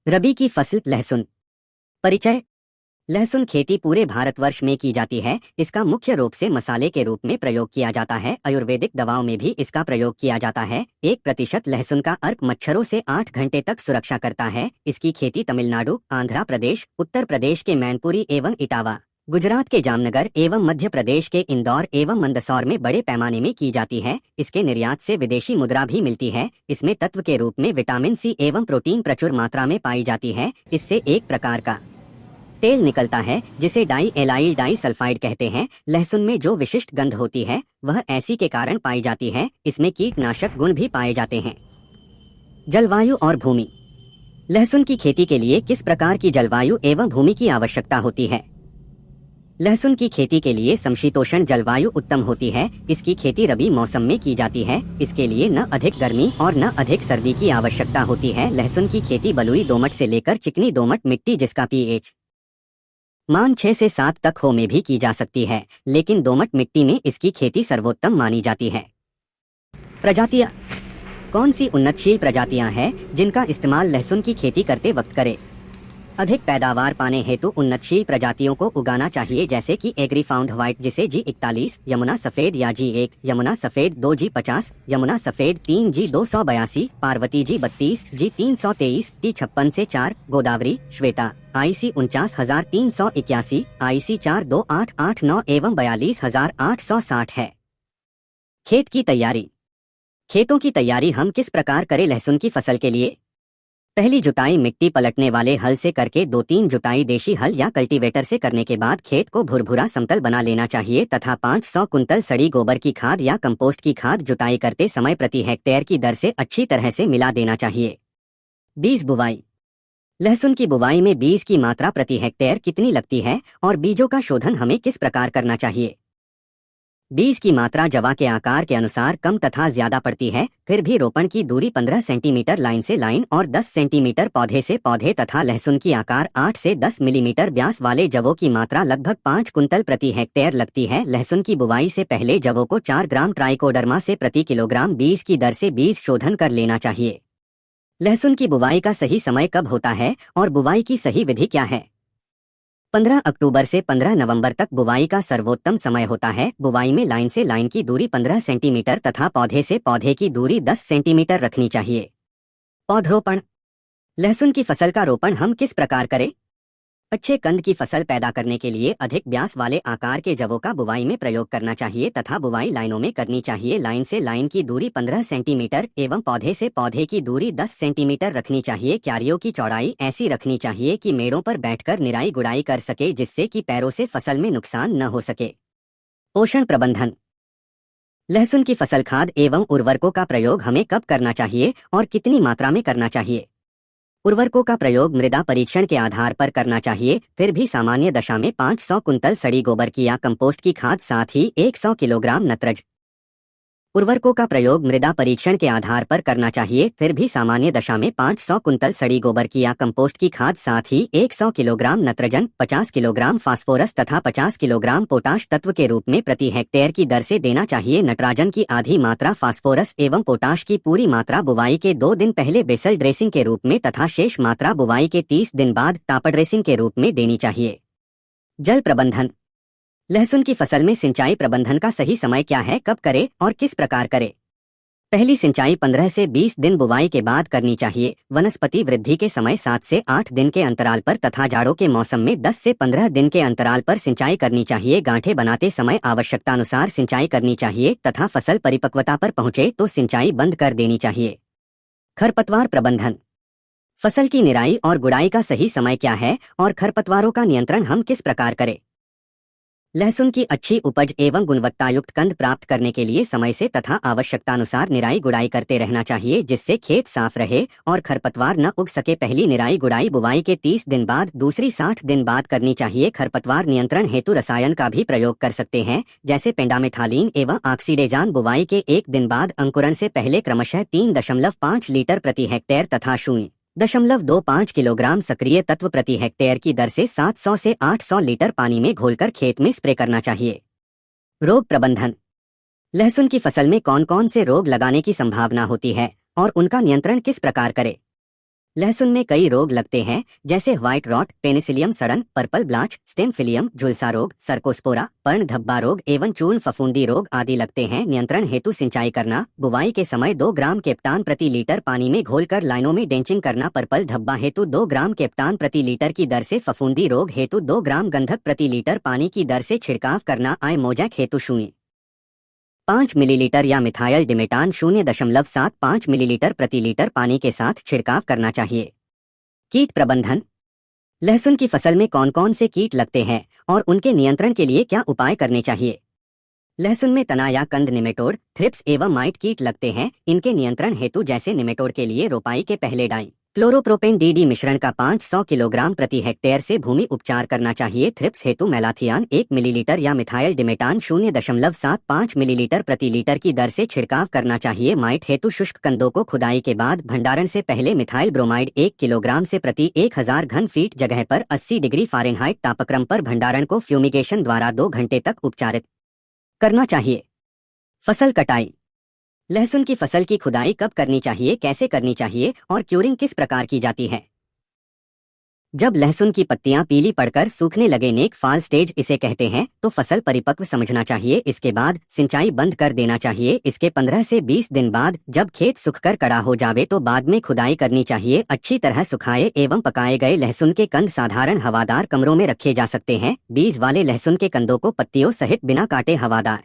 रबी की फसल लहसुन। परिचय। लहसुन खेती पूरे भारतवर्ष में की जाती है। इसका मुख्य रूप से मसाले के रूप में प्रयोग किया जाता है। आयुर्वेदिक दवाओं में भी इसका प्रयोग किया जाता है। 1% लहसुन का अर्क मच्छरों से 8 घंटे तक सुरक्षा करता है। इसकी खेती तमिलनाडु, आंध्र प्रदेश, उत्तर प्रदेश के मैनपुरी एवं इटावा, गुजरात के जामनगर एवं मध्य प्रदेश के इंदौर एवं मंदसौर में बड़े पैमाने में की जाती है। इसके निर्यात से विदेशी मुद्रा भी मिलती है। इसमें तत्व के रूप में विटामिन सी एवं प्रोटीन प्रचुर मात्रा में पाई जाती है। इससे एक प्रकार का तेल निकलता है जिसे डाई एलाइल डाई सल्फाइड कहते हैं। लहसुन में जो विशिष्ट गंध होती है वह ऐसी के कारण पाई जाती है। इसमें कीटनाशक गुण भी पाए जाते हैं। जलवायु और भूमि। लहसुन की खेती के लिए किस प्रकार की जलवायु एवं भूमि की आवश्यकता होती है? लहसुन की खेती के लिए समशीतोष्ण जलवायु उत्तम होती है। इसकी खेती रबी मौसम में की जाती है। इसके लिए न अधिक गर्मी और न अधिक सर्दी की आवश्यकता होती है। लहसुन की खेती बलुई दोमट से लेकर चिकनी दोमट मिट्टी जिसका पीएच मान 6 से 7 तक हो में भी की जा सकती है, लेकिन दोमट मिट्टी में इसकी खेती सर्वोत्तम मानी जाती है। प्रजातियां। कौन सी उन्नतशील प्रजातियां हैं जिनका इस्तेमाल लहसुन की खेती करते वक्त करें? अधिक पैदावार पाने हेतु उन्नतशील प्रजातियों को उगाना चाहिए, जैसे कि एग्रीफाउंड व्हाइट जिसे G41, यमुना सफेद या G1, यमुना सफेद 2G50, यमुना सफेद 3G282, Parvati G32, G323, T56 से 4, गोदावरी, श्वेता, IC 49381, IC 42889 एवं 42860 है। खेत की तैयारी। खेतों की तैयारी हम किस प्रकार करें लहसुन की फसल के लिए? पहली जुताई मिट्टी पलटने वाले हल से करके 2-3 जुताई देशी हल या कल्टीवेटर से करने के बाद खेत को भुरभुरा समतल बना लेना चाहिए तथा 500 कुंतल सड़ी गोबर की खाद या कंपोस्ट की खाद जुताई करते समय प्रति हेक्टेयर की दर से अच्छी तरह से मिला देना चाहिए। बीज बुवाई। लहसुन की बुवाई में बीज की मात्रा प्रति हेक्टेयर कितनी लगती है और बीजों का शोधन हमें किस प्रकार करना चाहिए? बीज की मात्रा जवा के आकार के अनुसार कम तथा ज्यादा पड़ती है। फिर भी रोपण की दूरी 15 सेंटीमीटर लाइन से लाइन और 10 सेंटीमीटर पौधे से पौधे तथा लहसुन की आकार 8 से 10 मिलीमीटर व्यास वाले जवों की मात्रा लगभग 5 कुंतल प्रति हेक्टेयर लगती है। लहसुन की बुवाई से पहले जवों को 4 ग्राम ट्राइकोडर्मा से प्रति किलोग्राम बीज की दर से बीज शोधन कर लेना चाहिए। लहसुन की बुवाई का सही समय कब होता है और बुवाई की सही विधि क्या है? 15 अक्टूबर से 15 नवंबर तक बुवाई का सर्वोत्तम समय होता है। बुवाई में लाइन से लाइन की दूरी 15 सेंटीमीटर तथा पौधे से पौधे की दूरी 10 सेंटीमीटर रखनी चाहिए। पौधरोपण। लहसुन की फसल का रोपण हम किस प्रकार करें? अच्छे कंद की फसल पैदा करने के लिए अधिक व्यास वाले आकार के जवों का बुवाई में प्रयोग करना चाहिए तथा बुवाई लाइनों में करनी चाहिए। लाइन से लाइन की दूरी 15 सेंटीमीटर एवं पौधे से पौधे की दूरी 10 सेंटीमीटर रखनी चाहिए। क्यारियों की चौड़ाई ऐसी रखनी चाहिए कि मेड़ों पर बैठकर निराई गुड़ाई कर सके, जिससे कि पैरों से फसल में नुकसान न हो सके। पोषण प्रबंधन। लहसुन की फसल खाद एवं उर्वरकों का प्रयोग हमें कब करना चाहिए और कितनी मात्रा में करना चाहिए? उर्वरकों का प्रयोग मृदा परीक्षण के आधार पर करना चाहिए। फिर भी सामान्य दशा में 500 कुंतल सड़ी गोबर की या कंपोस्ट की खाद साथ ही 100 किलोग्राम नत्रज। उर्वरकों का प्रयोग मृदा परीक्षण के आधार पर करना चाहिए। फिर भी सामान्य दशा में 500 कुंतल सड़ी गोबर की या कंपोस्ट की खाद साथ ही 100 किलोग्राम नत्रजन, 50 किलोग्राम फास्फोरस तथा 50 किलोग्राम पोटाश तत्व के रूप में प्रति हेक्टेयर की दर से देना चाहिए। नटराजन की आधी मात्रा, फास्फोरस एवं पोटाश की पूरी मात्रा बुवाई के 2 दिन पहले बेसल ड्रेसिंग के रूप में तथा शेष मात्रा बुवाई के 30 दिन बाद टापर ड्रेसिंग के रूप में देनी चाहिए। जल प्रबंधन। लहसुन की फसल में सिंचाई प्रबंधन का सही समय क्या है, कब करें और किस प्रकार करें? पहली सिंचाई 15 से 20 दिन बुवाई के बाद करनी चाहिए। वनस्पति वृद्धि के समय 7 से 8 दिन के अंतराल पर तथा जाड़ों के मौसम में 10 से 15 दिन के अंतराल पर सिंचाई करनी चाहिए। गांठें बनाते समय आवश्यकतानुसार सिंचाई करनी चाहिए तथा फसल परिपक्वता पर पहुंचे तो सिंचाई बंद कर देनी चाहिए। खरपतवार प्रबंधन। फसल की निराई और गुड़ाई का सही समय क्या है और खरपतवारों का नियंत्रण हम किस प्रकार करें? लहसुन की अच्छी उपज एवं गुणवत्तायुक्त कंद प्राप्त करने के लिए समय से तथा आवश्यकतानुसार निराई गुड़ाई करते रहना चाहिए, जिससे खेत साफ रहे और खरपतवार न उग सके। पहली निराई गुड़ाई बुवाई के 30 दिन बाद, दूसरी 60 दिन बाद करनी चाहिए। खरपतवार नियंत्रण हेतु रसायन का भी प्रयोग कर सकते हैं, जैसे पेंडामेथालीन एवं ऑक्सीडेजान। बुवाई के 1 दिन बाद अंकुरण से पहले क्रमशः 3.5 लीटर प्रति हेक्टेयर तथा 0.25 किलोग्राम सक्रिय तत्व प्रति हेक्टेयर की दर से 700 से 800 लीटर पानी में घोलकर खेत में स्प्रे करना चाहिए। रोग प्रबंधन। लहसुन की फसल में कौन कौन से रोग लगाने की संभावना होती है और उनका नियंत्रण किस प्रकार करें? लहसुन में कई रोग लगते हैं, जैसे व्हाइट रॉट, पेनिसिलियम सड़न, पर्पल ब्लाच, स्टेम फिलियम, झुलसा रोग, सर्कोस्पोरा, पर्ण धब्बा रोग एवं चूर्ण फफूंदी रोग आदि लगते हैं। नियंत्रण हेतु सिंचाई करना। बुवाई के समय 2 ग्राम केप्टान प्रति लीटर पानी में घोलकर लाइनों में डेंचिंग करना। पर्पल धब्बा हेतु 2 ग्राम केप्टान प्रति लीटर की दर से, फफूंदी रोग हेतु 2 ग्राम गंधक प्रति लीटर पानी की दर से छिड़काव करना। आय मोजैक हेतु 0.5 मिलीलीटर या मिथाइल डिमेटान 0.75 मिलीलीटर प्रति लीटर पानी के साथ छिड़काव करना चाहिए। कीट प्रबंधन। लहसुन की फसल में कौन कौन से कीट लगते हैं और उनके नियंत्रण के लिए क्या उपाय करने चाहिए? लहसुन में तना या कंद निमेटोड, थ्रिप्स एवं माइट कीट लगते हैं। इनके नियंत्रण हेतु जैसे निमेटोड के लिए रोपाई के पहले डाई क्लोरोप्रोपेन DD मिश्रण का 500 किलोग्राम प्रति हेक्टेयर से भूमि उपचार करना चाहिए। थ्रिप्स हेतु मेलाथियान 1 मिलीलीटर या मिथाइल डिमेटान 0.75 मिलीलीटर प्रति लीटर की दर से छिड़काव करना चाहिए। माइट हेतु शुष्क कंदों को खुदाई के बाद भंडारण से पहले मिथाइल ब्रोमाइड 1 किलोग्राम से प्रति 1000 घन फीट जगह पर 80 डिग्री फ़ारेनहाइट तापक्रम पर भंडारण को फ्यूमिगेशन द्वारा 2 घंटे तक उपचारित करना चाहिए। फसल कटाई। लहसुन की फसल की खुदाई कब करनी चाहिए, कैसे करनी चाहिए और क्यूरिंग किस प्रकार की जाती है? जब लहसुन की पत्तियां पीली पड़कर सूखने लगे, नेक फाल स्टेज इसे कहते हैं, तो फसल परिपक्व समझना चाहिए। इसके बाद सिंचाई बंद कर देना चाहिए। इसके 15 से 20 दिन बाद जब खेत सूखकर कड़ा हो जावे तो बाद में खुदाई करनी चाहिए। अच्छी तरह सुखाए एवं पकाए गए लहसुन के कंद साधारण हवादार कमरों में रखे जा सकते हैं। बीज वाले लहसुन के कंदों को पत्तियों सहित बिना काटे हवादार